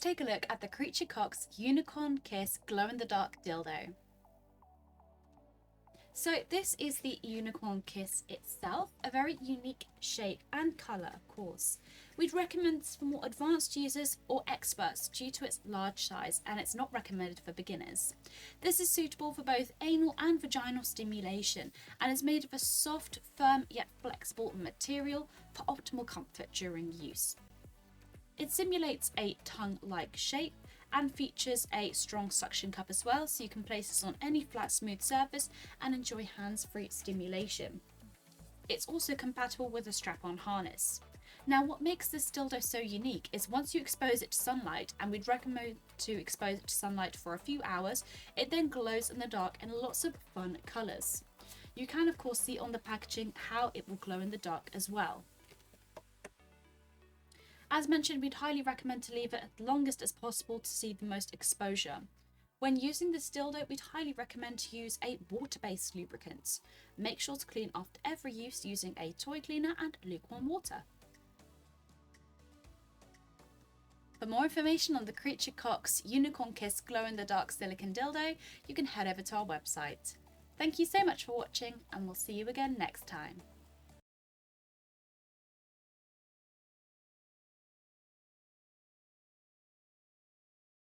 take a look at the Creature Cox Unicorn Kiss glow-in-the-dark dildo. So this is the Unicorn Kiss itself, a very unique shape and colour of course. We'd recommend this for more advanced users or experts due to its large size, and it's not recommended for beginners. This is suitable for both anal and vaginal stimulation and is made of a soft, firm yet flexible material for optimal comfort during use. It simulates a tongue-like shape and features a strong suction cup as well, so you can place this on any flat smooth surface and enjoy hands-free stimulation. It's also compatible with a strap-on harness. Now what makes this dildo so unique is once you expose it to sunlight, and we'd recommend to expose it to sunlight for a few hours, it then glows in the dark in lots of fun colours. You can of course see on the packaging how it will glow in the dark as well. As mentioned, we'd highly recommend to leave it as longest as possible to see the most exposure. When using this dildo, we'd highly recommend to use a water-based lubricant. Make sure to clean after every use using a toy cleaner and lukewarm water. For more information on the Creature Cox Unicorn Kiss glow-in-the-dark silicone dildo, you can head over to our website. Thank you so much for watching, and we'll see you again next time.